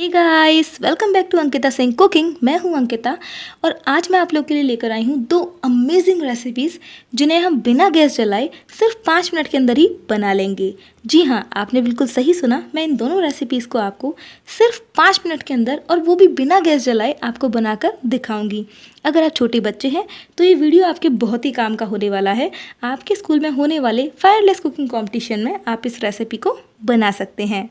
Hey guys, welcome back to Ankita Singh cooking. मैं हूं अंकिता और आज मैं आप लोग के लिए लेकर आई हूं दो अमेजिंग रेसिपीज़ जिन्हें हम बिना गैस जलाए सिर्फ 5 मिनट के अंदर ही बना लेंगे। जी हाँ, आपने बिल्कुल सही सुना। मैं इन दोनों रेसिपीज़ को आपको सिर्फ 5 मिनट के अंदर और वो भी बिना गैस जलाए आपको बनाकर दिखाऊंगी। अगर आप छोटे बच्चे हैं तो ये वीडियो आपके बहुत ही काम का होने वाला है। आपके स्कूल में होने वाले फायरलेस कुकिंग कॉम्पिटिशन में आप इस रेसिपी को बना सकते हैं।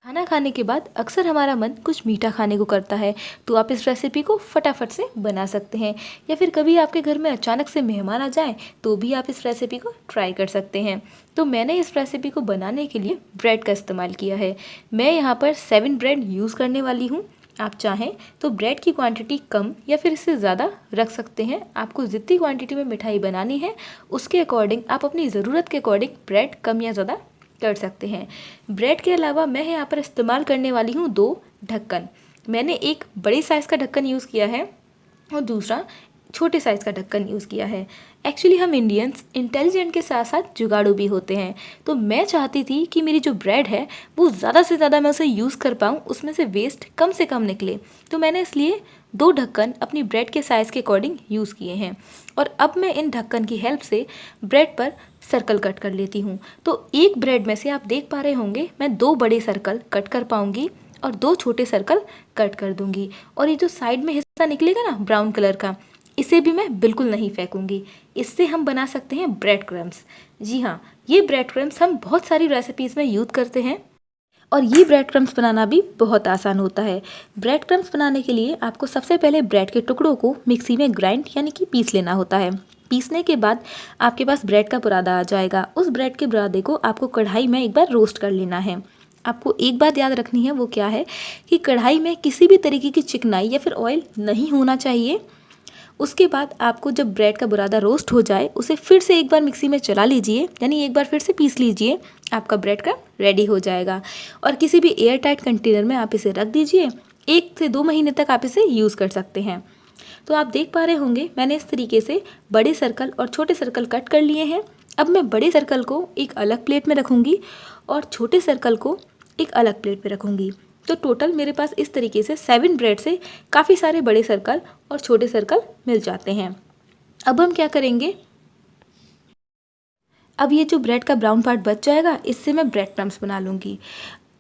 खाना खाने के बाद अक्सर हमारा मन कुछ मीठा खाने को करता है, तो आप इस रेसिपी को फटाफट से बना सकते हैं। या फिर कभी आपके घर में अचानक से मेहमान आ जाएं तो भी आप इस रेसिपी को ट्राई कर सकते हैं। तो मैंने इस रेसिपी को बनाने के लिए ब्रेड का इस्तेमाल किया है। मैं यहाँ पर 7 ब्रेड यूज़ करने वाली हूँ। आप चाहें तो ब्रेड की क्वांटिटी कम या फिर इससे ज़्यादा रख सकते हैं। आपको जितनी क्वांटिटी में मिठाई बनानी है उसके अकॉर्डिंग आप अपनी ज़रूरत के अकॉर्डिंग ब्रेड कम या ज़्यादा कर सकते हैं। ब्रेड के अलावा मैं यहाँ पर इस्तेमाल करने वाली हूँ 2 ढक्कन। मैंने एक बड़े साइज़ का ढक्कन यूज़ किया है और दूसरा छोटे साइज़ का ढक्कन यूज़ किया है। एक्चुअली हम इंडियंस इंटेलिजेंट के साथ साथ जुगाड़ू भी होते हैं, तो मैं चाहती थी कि मेरी जो ब्रेड है वो ज़्यादा से ज़्यादा मैं उसे यूज़ कर पाऊँ, उसमें से वेस्ट कम से कम निकले। तो मैंने इसलिए 2 ढक्कन अपनी ब्रेड के साइज़ के अकॉर्डिंग यूज़ किए हैं। और अब मैं इन ढक्कन की हेल्प से ब्रेड पर सर्कल कट कर लेती हूँ। तो एक ब्रेड में से आप देख पा रहे होंगे मैं 2 बड़े सर्कल कट कर पाऊँगी और 2 छोटे सर्कल कट कर दूँगी। और ये जो साइड में हिस्सा निकलेगा ना ब्राउन कलर का, इसे भी मैं बिल्कुल नहीं फेंकूंगी। इससे हम बना सकते हैं ब्रेड क्रम्स। जी हाँ, ये ब्रेड क्रम्स हम बहुत सारी रेसिपीज़ में यूज़ करते हैं और ये ब्रेड क्रम्स बनाना भी बहुत आसान होता है। ब्रेड क्रम्स बनाने के लिए आपको सबसे पहले ब्रेड के टुकड़ों को मिक्सी में ग्राइंड यानी कि पीस लेना होता है। पीसने के बाद आपके पास ब्रेड का बुरादा आ जाएगा। उस ब्रेड के बुरादे को आपको कढ़ाई में एक बार रोस्ट कर लेना है। आपको एक बात याद रखनी है, वो क्या है कि कढ़ाई में किसी भी तरीके की चिकनाई या फिर ऑयल नहीं होना चाहिए। उसके बाद आपको जब ब्रेड का बुरादा रोस्ट हो जाए उसे फिर से एक बार मिक्सी में चला लीजिए, यानी एक बार फिर से पीस लीजिए। आपका ब्रेड का रेडी हो जाएगा और किसी भी एयर टाइट कंटेनर में आप इसे रख दीजिए। 1 से 2 महीने तक आप इसे यूज़ कर सकते हैं। तो आप देख पा रहे होंगे मैंने इस तरीके से बड़े सर्कल और छोटे सर्कल कट कर लिए हैं। अब मैं बड़े सर्कल को एक अलग प्लेट में रखूँगी और छोटे सर्कल को एक अलग प्लेट में रखूँगी। तो टोटल मेरे पास इस तरीके से 7 ब्रेड से काफ़ी सारे बड़े सर्कल और छोटे सर्कल मिल जाते हैं। अब हम क्या करेंगे, अब ये जो ब्रेड का ब्राउन पार्ट बच जाएगा इससे मैं ब्रेड क्रम्स बना लूँगी।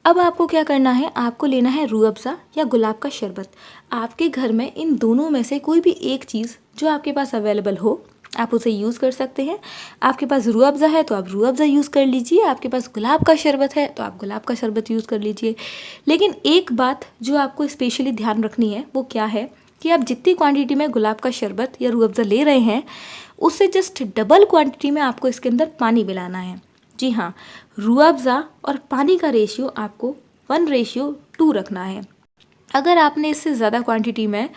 अब आपको क्या करना है, आपको लेना है रूह अफ़ज़ा या गुलाब का शरबत। आपके घर में इन दोनों में से कोई भी एक चीज़ जो आपके पास अवेलेबल हो आप उसे यूज़ कर सकते हैं। आपके पास रूह अफ़ज़ा है तो आप रूह अफ़ज़ा यूज़ कर लीजिए, आपके पास गुलाब का शरबत है तो आप गुलाब का शरबत यूज़ कर लीजिए। लेकिन एक बात जो आपको स्पेशली ध्यान रखनी है वो क्या है कि आप जितनी क्वांटिटी में गुलाब का शरबत या रूह अफ़ज़ा ले रहे हैं उससे जस्ट डबल क्वांटिटी में आपको इसके अंदर पानी मिलाना है। जी हाँ, रूह अफ़ज़ा और पानी का रेशियो आपको 1:2 रखना है। अगर आपने इससे ज़्यादा क्वांटिटी में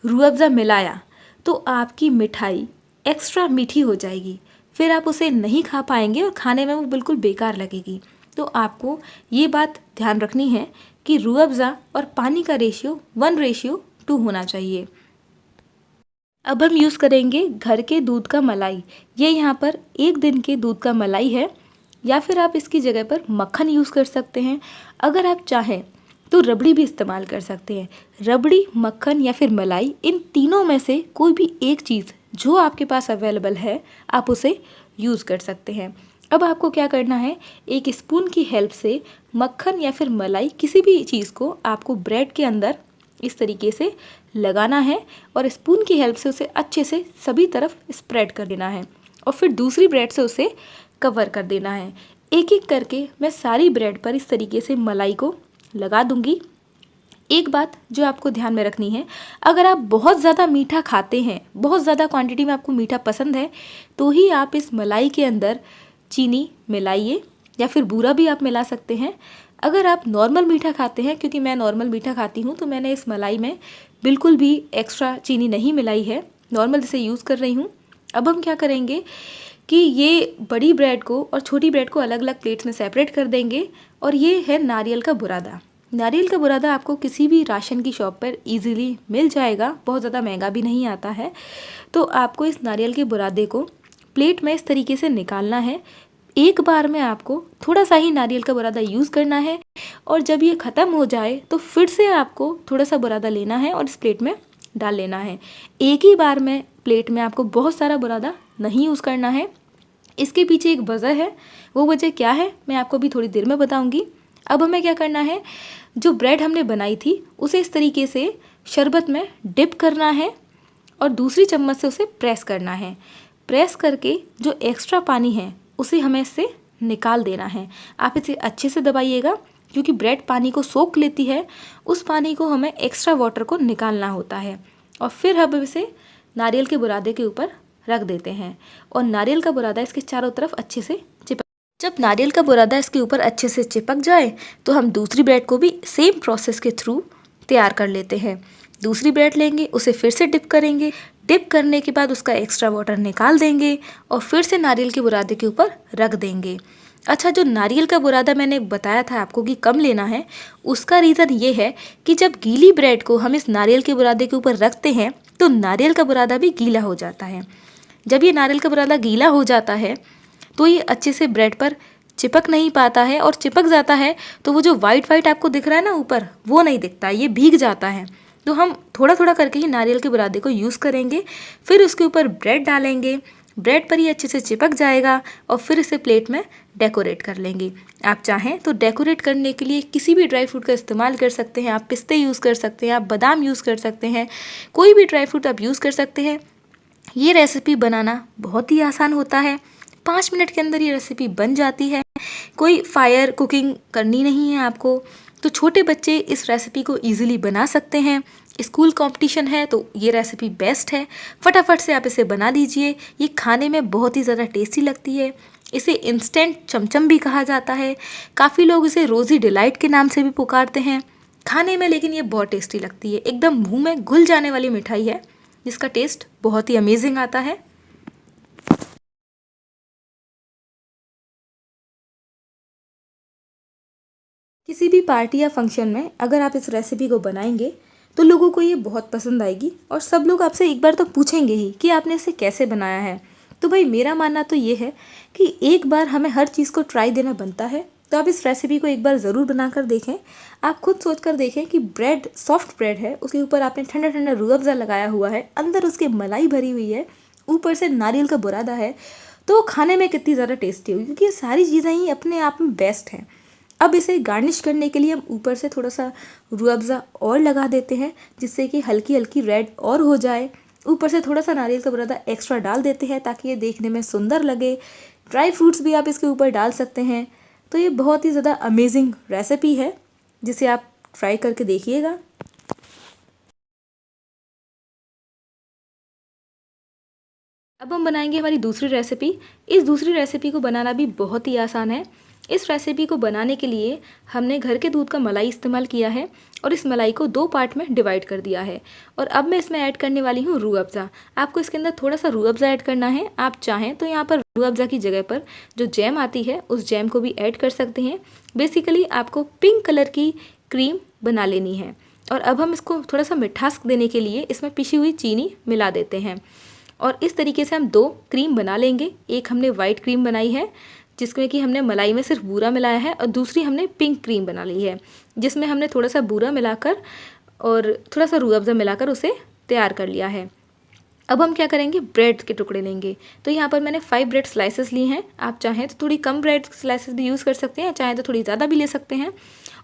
रूह अफ़ज़ा मिलाया तो आपकी मिठाई एक्स्ट्रा मीठी हो जाएगी, फिर आप उसे नहीं खा पाएंगे और खाने में वो बिल्कुल बेकार लगेगी। तो आपको ये बात ध्यान रखनी है कि रूह अफ़ज़ा और पानी का रेशियो 1:2 होना चाहिए। अब हम यूज़ करेंगे घर के दूध का मलाई। ये यहाँ पर 1 दिन के दूध का मलाई है, या फिर आप इसकी जगह पर मक्खन यूज़ कर सकते हैं। अगर आप चाहें तो रबड़ी भी इस्तेमाल कर सकते हैं। रबड़ी, मक्खन या फिर मलाई, इन तीनों में से कोई भी एक चीज़ जो आपके पास अवेलेबल है आप उसे यूज़ कर सकते हैं। अब आपको क्या करना है, एक स्पून की हेल्प से मक्खन या फिर मलाई किसी भी चीज़ को आपको ब्रेड के अंदर इस तरीके से लगाना है और स्पून की हेल्प से उसे अच्छे से सभी तरफ स्प्रेड कर देना है और फिर दूसरी ब्रेड से उसे कवर कर देना है। एक एक करके मैं सारी ब्रेड पर इस तरीके से मलाई को लगा दूंगी। एक बात जो आपको ध्यान में रखनी है, अगर आप बहुत ज़्यादा मीठा खाते हैं, बहुत ज़्यादा क्वांटिटी में आपको मीठा पसंद है, तो ही आप इस मलाई के अंदर चीनी मिलाइए या फिर बूरा भी आप मिला सकते हैं। अगर आप नॉर्मल मीठा खाते हैं, क्योंकि मैं नॉर्मल मीठा खाती हूँ, तो मैंने इस मलाई में बिल्कुल भी एक्स्ट्रा चीनी नहीं मिलाई है, नॉर्मल इसे यूज़ कर रही हूँ। अब हम क्या करेंगे कि ये बड़ी ब्रेड को और छोटी ब्रेड को अलग अलग प्लेट्स में सेपरेट कर देंगे। और ये है नारियल का बुरादा। नारियल का बुरादा आपको किसी भी राशन की शॉप पर इजीली मिल जाएगा, बहुत ज़्यादा महंगा भी नहीं आता है। तो आपको इस नारियल के बुरादे को प्लेट में इस तरीके से निकालना है। एक बार में आपको थोड़ा सा ही नारियल का बुरादा यूज़ करना है और जब ये ख़त्म हो जाए तो फिर से आपको थोड़ा सा बुरादा लेना है और इस प्लेट में डाल लेना है। एक ही बार में प्लेट में आपको बहुत सारा बुरादा नहीं यूज़ करना है। इसके पीछे एक वजह है, वो वजह क्या है मैं आपको भी थोड़ी देर में बताऊंगी। अब हमें क्या करना है, जो ब्रेड हमने बनाई थी उसे इस तरीके से शरबत में डिप करना है और दूसरी चम्मच से उसे प्रेस करना है। प्रेस करके जो एक्स्ट्रा पानी है उसे हमें इससे निकाल देना है। आप इसे अच्छे से दबाइएगा क्योंकि ब्रेड पानी को सोख लेती है, उस पानी को हमें एक्स्ट्रा वाटर को निकालना होता है। और फिर हम इसे नारियल के बुरादे के ऊपर रख देते हैं और नारियल का बुरादा इसके चारों तरफ अच्छे से चिपक। जब नारियल का बुरादा इसके ऊपर अच्छे से चिपक जाए तो हम दूसरी ब्रेड को भी सेम प्रोसेस के थ्रू तैयार कर लेते हैं। दूसरी ब्रेड लेंगे, उसे फिर से डिप करेंगे, डिप करने के बाद उसका एक्स्ट्रा वाटर निकाल देंगे और फिर से नारियल के बुरादे के ऊपर रख देंगे। अच्छा, जो नारियल का बुरादा मैंने बताया था आपको कि कम लेना है, उसका रीज़न ये है कि जब गीली ब्रेड को हम इस नारियल के बुरादे के ऊपर रखते हैं तो नारियल का बुरादा भी गीला हो जाता है। जब ये नारियल का बुरादा गीला हो जाता है तो ये अच्छे से ब्रेड पर चिपक नहीं पाता है और चिपक जाता है तो वो जो वाइट वाइट आपको दिख रहा है ना ऊपर, वो नहीं दिखता, ये भीग जाता है। तो हम थोड़ा थोड़ा करके ही नारियल के बुरादे को यूज़ करेंगे, फिर उसके ऊपर ब्रेड डालेंगे, ब्रेड पर ये अच्छे से चिपक जाएगा और फिर इसे प्लेट में डेकोरेट कर लेंगे। आप चाहें तो डेकोरेट करने के लिए किसी भी ड्राई फ्रूट का इस्तेमाल कर सकते हैं। आप पिस्ते यूज़ कर सकते हैं, आप बादाम यूज़ कर सकते हैं, कोई भी ड्राई फ्रूट आप यूज़ कर सकते हैं। ये रेसिपी बनाना बहुत ही आसान होता है, 5 मिनट के अंदर ये रेसिपी बन जाती है। कोई फायर कुकिंग करनी नहीं है आपको, तो छोटे बच्चे इस रेसिपी को इजीली बना सकते हैं। स्कूल कंपटीशन है तो ये रेसिपी बेस्ट है, फटाफट से आप इसे बना लीजिए। ये खाने में बहुत ही ज़्यादा टेस्टी लगती है। इसे इंस्टेंट चमचम भी कहा जाता है, काफ़ी लोग इसे रोज़ी डिलाइट के नाम से भी पुकारते हैं खाने में, लेकिन ये बहुत टेस्टी लगती है। एकदम मुंह में घुल जाने वाली मिठाई है जिसका टेस्ट बहुत ही अमेजिंग आता है। किसी भी पार्टी या फंक्शन में अगर आप इस रेसिपी को बनाएंगे तो लोगों को ये बहुत पसंद आएगी और सब लोग आपसे एक बार तो पूछेंगे ही कि आपने इसे कैसे बनाया है। तो भाई मेरा मानना तो ये है कि एक बार हमें हर चीज़ को ट्राई देना बनता है, तो आप इस रेसिपी को एक बार ज़रूर बनाकर देखें। आप खुद सोच कर देखें कि ब्रेड सॉफ्ट ब्रेड है, उसके ऊपर आपने ठंडा ठंडा रूह अफ़ज़ा लगाया हुआ है, अंदर उसके मलाई भरी हुई है, ऊपर से नारियल का बुरादा है, तो खाने में कितनी ज़्यादा टेस्टी होगी, क्योंकि ये सारी चीज़ें ही अपने आप में बेस्ट हैं। अब इसे गार्निश करने के लिए हम ऊपर से थोड़ा सा रूह अफ़ज़ा और लगा देते हैं जिससे कि हल्की हल्की रेड और हो जाए। ऊपर से थोड़ा सा नारियल का बुरादा एक्स्ट्रा डाल देते हैं ताकि ये देखने में सुंदर लगे। ड्राई फ्रूट्स भी आप इसके ऊपर डाल सकते हैं। तो ये बहुत ही ज़्यादा अमेजिंग रेसिपी है जिसे आप ट्राई करके देखिएगा। अब हम बनाएंगे हमारी दूसरी रेसिपी। इस दूसरी रेसिपी को बनाना भी बहुत ही आसान है। इस रेसिपी को बनाने के लिए हमने घर के दूध का मलाई इस्तेमाल किया है और इस मलाई को 2 पार्ट में डिवाइड कर दिया है। और अब मैं इसमें ऐड करने वाली हूँ रूह अफ़ज़ा। आपको इसके अंदर थोड़ा सा रूह अफ़ज़ा ऐड करना है। आप चाहें तो यहाँ पर रूह अफ़ज़ा की जगह पर जो जैम आती है उस जैम को भी ऐड कर सकते हैं। बेसिकली आपको पिंक कलर की क्रीम बना लेनी है। और अब हम इसको थोड़ा सा मिठास देने के लिए इसमें पिसी हुई चीनी मिला देते हैं और इस तरीके से हम 2 क्रीम बना लेंगे। एक हमने वाइट क्रीम बनाई है जिसमें कि हमने मलाई में सिर्फ बूरा मिलाया है और दूसरी हमने पिंक क्रीम बना ली है जिसमें हमने थोड़ा सा बूरा मिलाकर और थोड़ा सा रूह अफ़ज़ा मिलाकर उसे तैयार कर लिया है। अब हम क्या करेंगे, ब्रेड के टुकड़े लेंगे। तो यहाँ पर मैंने 5 ब्रेड स्लाइसेस ली हैं। आप चाहें तो थोड़ी कम ब्रेड स्लाइसेस भी यूज़ कर सकते हैं, चाहें तो थोड़ी ज़्यादा भी ले सकते हैं।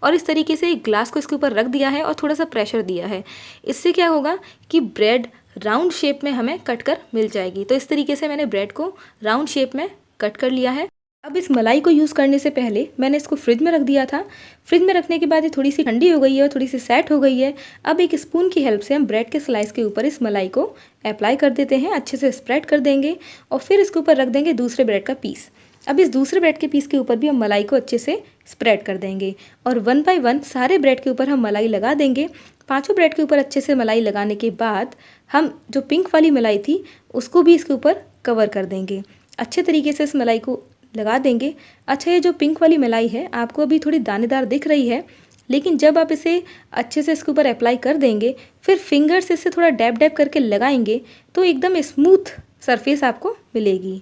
और इस तरीके से एक ग्लास को इसके ऊपर रख दिया है और थोड़ा सा प्रेशर दिया है। इससे क्या होगा कि ब्रेड राउंड शेप में हमें कट कर मिल जाएगी। तो इस तरीके से मैंने ब्रेड को राउंड शेप में कट कर लिया है। अब इस मलाई को यूज़ करने से पहले मैंने इसको फ्रिज में रख दिया था। फ्रिज में रखने के बाद ये थोड़ी सी ठंडी हो गई है और थोड़ी सी सेट हो गई है। अब एक स्पून की हेल्प से हम ब्रेड के स्लाइस के ऊपर इस मलाई को अप्लाई कर देते हैं, अच्छे से स्प्रेड कर देंगे और फिर इसके ऊपर रख देंगे दूसरे ब्रेड का पीस। अब इस दूसरे ब्रेड के पीस के ऊपर भी हम मलाई को अच्छे से स्प्रेड कर देंगे और 1 बाय 1 सारे ब्रेड के ऊपर हम मलाई लगा देंगे। 5 ब्रेड के ऊपर अच्छे से मलाई लगाने के बाद हम जो पिंक वाली मलाई थी उसको भी इसके ऊपर कवर कर देंगे। अच्छे तरीके से इस मलाई को लगा देंगे। अच्छा, ये जो पिंक वाली मलाई है आपको अभी थोड़ी दानेदार दिख रही है, लेकिन जब आप इसे अच्छे से इसके ऊपर अप्लाई कर देंगे, फिर फिंगर से इसे थोड़ा डैब डैब करके लगाएंगे तो एकदम स्मूथ सरफेस आपको मिलेगी।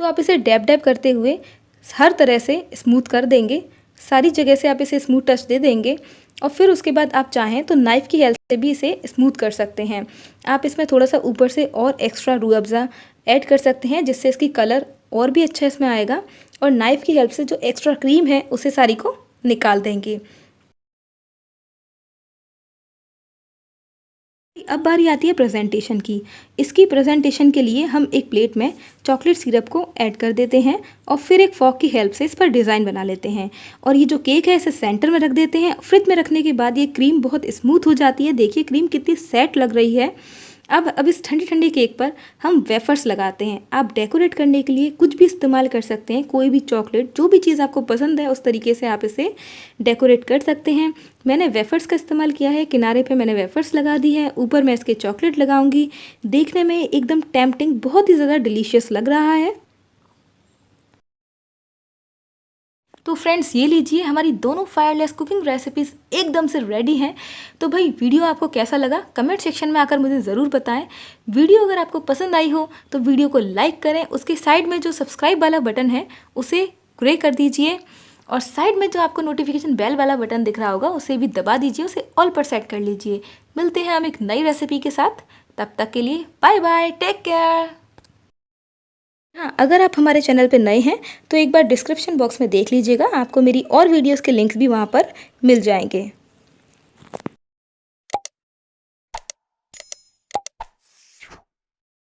तो आप इसे डैब डैब करते हुए हर तरह से स्मूथ कर देंगे, सारी जगह से आप इसे स्मूथ टच दे देंगे। और फिर उसके बाद आप चाहें तो नाइफ़ की हेल्प से भी इसे स्मूथ कर सकते हैं। आप इसमें थोड़ा सा ऊपर से और एक्स्ट्रा रूह अफ़ज़ा ऐड कर सकते हैं, जिससे इसकी कलर और भी अच्छा इसमें आएगा। और नाइफ़ की हेल्प से जो एक्स्ट्रा क्रीम है उसे सारी को निकाल देंगे। अब बारी आती है प्रेजेंटेशन की। इसकी प्रेजेंटेशन के लिए हम एक प्लेट में चॉकलेट सिरप को ऐड कर देते हैं और फिर एक फॉक की हेल्प से इस पर डिज़ाइन बना लेते हैं। और ये जो केक है इसे सेंटर में रख देते हैं। फ्रिज में रखने के बाद ये क्रीम बहुत स्मूथ हो जाती है। देखिए क्रीम कितनी सेट लग रही है। अब इस ठंडी ठंडी केक पर हम वेफर्स लगाते हैं। आप डेकोरेट करने के लिए कुछ भी इस्तेमाल कर सकते हैं, कोई भी चॉकलेट, जो भी चीज़ आपको पसंद है उस तरीके से आप इसे डेकोरेट कर सकते हैं। मैंने वेफर्स का इस्तेमाल किया है। किनारे पे मैंने वेफर्स लगा दी है, ऊपर मैं इसके चॉकलेट लगाऊंगी। देखने में एकदम टेम्पटिंग, बहुत ही ज़्यादा डिलीशियस लग रहा है। तो फ्रेंड्स ये लीजिए, हमारी दोनों फायरलेस कुकिंग रेसिपीज़ एकदम से रेडी हैं। तो भाई वीडियो आपको कैसा लगा कमेंट सेक्शन में आकर मुझे ज़रूर बताएं। वीडियो अगर आपको पसंद आई हो तो वीडियो को लाइक करें, उसके साइड में जो सब्सक्राइब वाला बटन है उसे ग्रे कर दीजिए और साइड में जो आपको नोटिफिकेशन बेल वाला बटन दिख रहा होगा उसे भी दबा दीजिए, उसे ऑल पर सेट कर लीजिए। मिलते हैं हम एक नई रेसिपी के साथ, तब तक के लिए बाय बाय, टेक केयर। हाँ, अगर आप हमारे चैनल पे नए हैं तो एक बार डिस्क्रिप्शन बॉक्स में देख लीजिएगा, आपको मेरी और वीडियोस के लिंक्स भी वहाँ पर मिल जाएंगे।